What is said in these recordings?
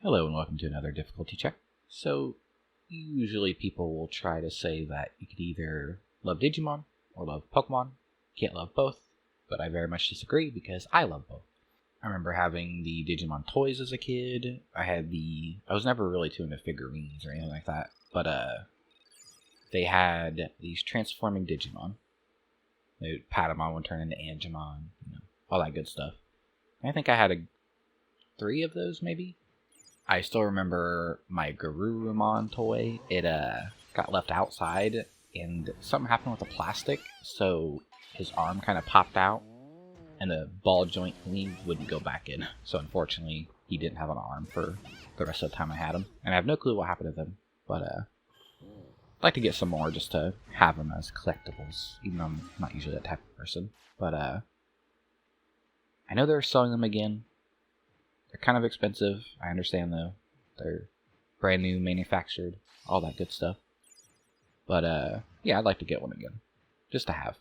Hello and welcome to another difficulty check. So, usually people will try to say that you could either love Digimon or love Pokemon. Can't love both, but I very much disagree because I love both. I remember having the Digimon toys as a kid. I was never really too into figurines or anything like that, but they had these transforming Digimon. Patamon would turn into Angemon, all that good stuff. I think I had 3 of those, maybe? I still remember my Garurumon toy. It got left outside, and something happened with the plastic, so his arm kind of popped out, and the ball joint thingy wouldn't go back in. So unfortunately, he didn't have an arm for the rest of the time I had him, and I have no clue what happened to them. But I'd like to get some more just to have them as collectibles, even though I'm not usually that type of person. But I know they're selling them again. They're kind of expensive, I understand though. They're brand new, manufactured, all that good stuff. But yeah, I'd like to get one again, just to have.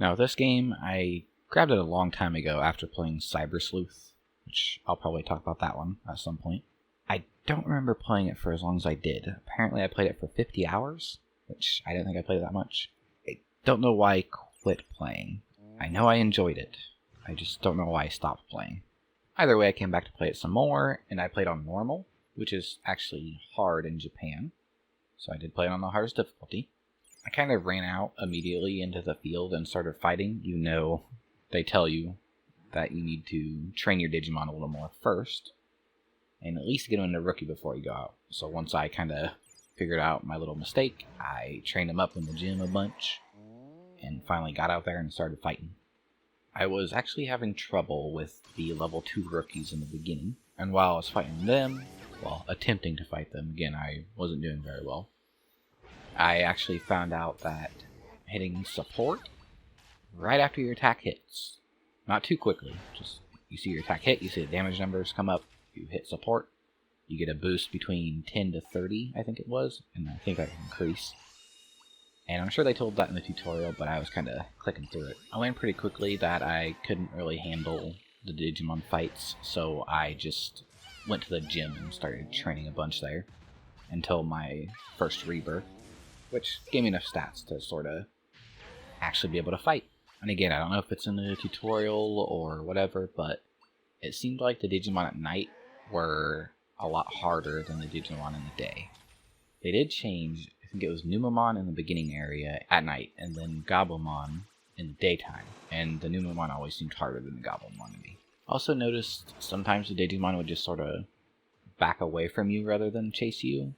Now with this game, I grabbed it a long time ago after playing Cyber Sleuth, which I'll probably talk about that one at some point. I don't remember playing it for as long as I did. Apparently I played it for 50 hours, which I didn't think I played that much. I don't know why I quit playing. I know I enjoyed it. I just don't know why I stopped playing. Either way, I came back to play it some more, and I played on normal, which is actually hard in Japan. So I did play it on the hardest difficulty. I kind of ran out immediately into the field and started fighting. They tell you that you need to train your Digimon a little more first, and at least get them into rookie before you go out. So once I kind of figured out my little mistake, I trained them up in the gym a bunch, and finally got out there and started fighting. I was actually having trouble with the level 2 rookies in the beginning, and while I was fighting them, attempting to fight them, again, I wasn't doing very well. I actually found out that hitting support right after your attack hits, not too quickly, just you see your attack hit, you see the damage numbers come up, you hit support, you get a boost between 10 to 30, I think it was, and I think that can increase. And I'm sure they told that in the tutorial, but I was kind of clicking through it. I learned pretty quickly that I couldn't really handle the Digimon fights, so I just went to the gym and started training a bunch there until my first rebirth, which gave me enough stats to sort of actually be able to fight. And again, I don't know if it's in the tutorial or whatever, but it seemed like the Digimon at night were a lot harder than the Digimon in the day. They did change. I think it was Numamon in the beginning area at night, and then Gabumon in the daytime. And the Numamon always seemed harder than the Gabumon to me. Also noticed sometimes the Digimon would just sort of back away from you rather than chase you.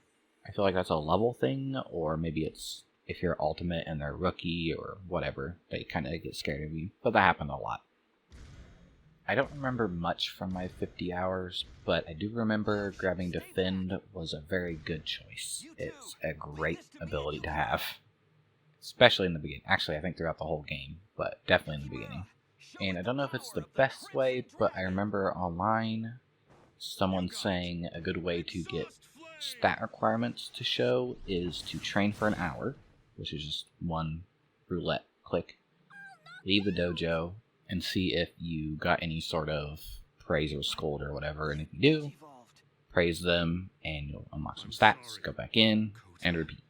I feel like that's a level thing, or maybe it's if you're ultimate and they're rookie or whatever, they kind of get scared of you. But that happened a lot. I don't remember much from my 50 hours, but I do remember grabbing Defend was a very good choice. It's a great ability to have, especially in the beginning. Actually, I think throughout the whole game, but definitely in the beginning. And I don't know if it's the best way, but I remember online someone saying a good way to get stat requirements to show is to train for an hour, which is just one roulette click, leave the dojo, and see if you got any sort of praise or scold or whatever, and if you do, praise them, and you'll unlock some stats, go back in, and repeat.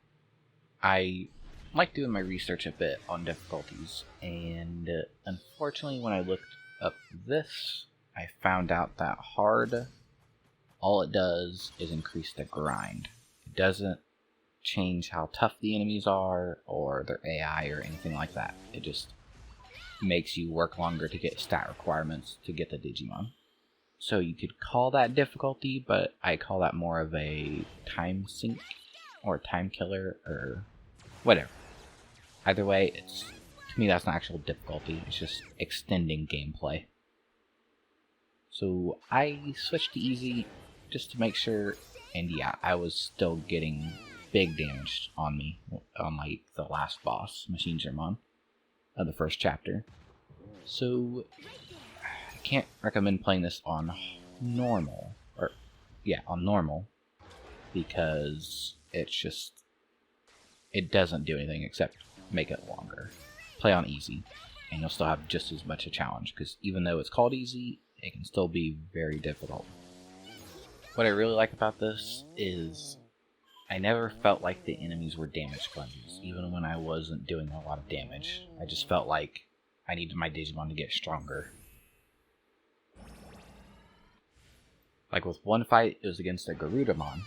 I like doing my research a bit on difficulties, and unfortunately when I looked up this, I found out that hard, all it does is increase the grind. It doesn't change how tough the enemies are, or their AI, or anything like that. It just makes you work longer to get stat requirements to get the Digimon. So you could call that difficulty, but I call that more of a time sink or time killer or whatever. Either way, to me that's not actual difficulty, it's just extending gameplay. So I switched to easy just to make sure, and yeah, I was still getting big damage on me on like the last boss, Machine Germon, of the first chapter. So I can't recommend playing this on normal, on normal, because it doesn't do anything except make it longer. Play on easy, and you'll still have just as much a challenge, because even though it's called easy, it can still be very difficult. What I really like about this is I never felt like the enemies were damage sponges, even when I wasn't doing a lot of damage. I just felt like I needed my Digimon to get stronger. Like with one fight, it was against a Garudamon.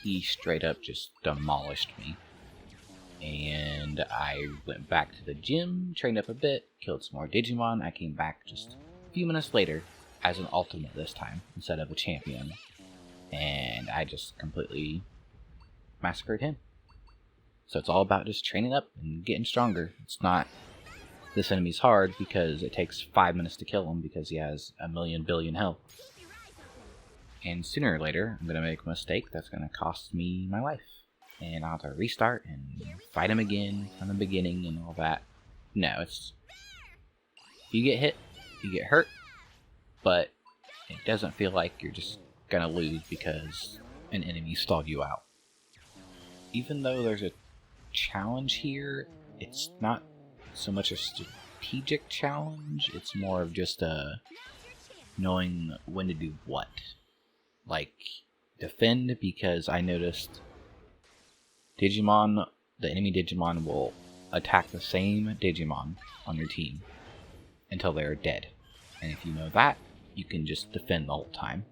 He straight up just demolished me. And I went back to the gym, trained up a bit, killed some more Digimon. I came back just a few minutes later as an ultimate this time, instead of a champion. And I just completely massacred him. So it's all about just training up and getting stronger. It's not this enemy's hard because it takes 5 minutes to kill him because he has a million billion health. And sooner or later, I'm going to make a mistake that's going to cost me my life. And I'll have to restart and fight him again from the beginning and all that. No, it's... If you get hit, you get hurt. But it doesn't feel like you're just going to lose because an enemy stalled you out. Even though there's a challenge here, it's not so much a strategic challenge. It's more of just knowing when to do what. Like, defend, because I noticed Digimon, the enemy Digimon will attack the same Digimon on your team until they're dead. And if you know that, you can just defend the whole time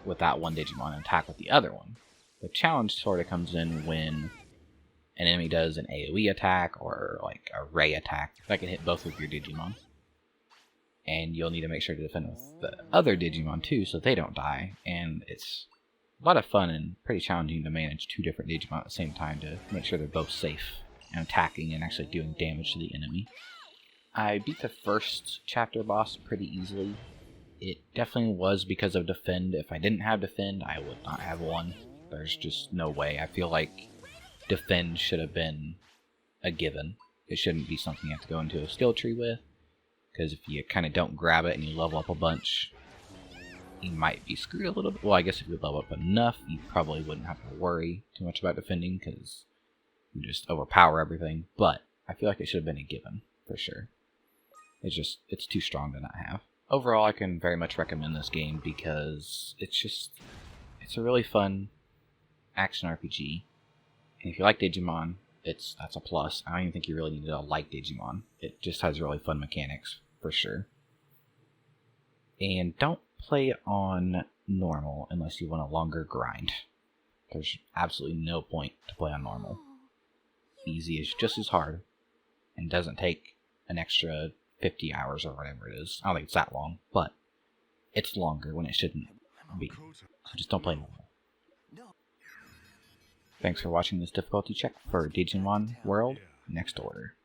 with that one Digimon and attack with the other one. The challenge sort of comes in when an enemy does an AoE attack or like a ray attack that can hit both of your Digimon. And you'll need to make sure to defend with the other Digimon too so they don't die. And it's a lot of fun and pretty challenging to manage two different Digimon at the same time to make sure they're both safe and attacking and actually doing damage to the enemy. I beat the first chapter boss pretty easily. It definitely was because of defend. If I didn't have defend, I would not have won. There's just no way. I feel like defend should have been a given. It shouldn't be something you have to go into a skill tree with. Because if you kind of don't grab it and you level up a bunch, you might be screwed a little bit. Well, I guess if you level up enough, you probably wouldn't have to worry too much about defending because you just overpower everything. But I feel like it should have been a given, for sure. It's too strong to not have. Overall, I can very much recommend this game because it's a really fun action RPG. And if you like Digimon, that's a plus. I don't even think you really need to like Digimon. It just has really fun mechanics, for sure. And don't play it on normal unless you want a longer grind. There's absolutely no point to play on normal. Easy is just as hard, and doesn't take an extra 50 hours or whatever it is. I don't think it's that long, but it's longer when it shouldn't be. So just don't play normal. Thanks for watching this difficulty check for Digimon World Next Order.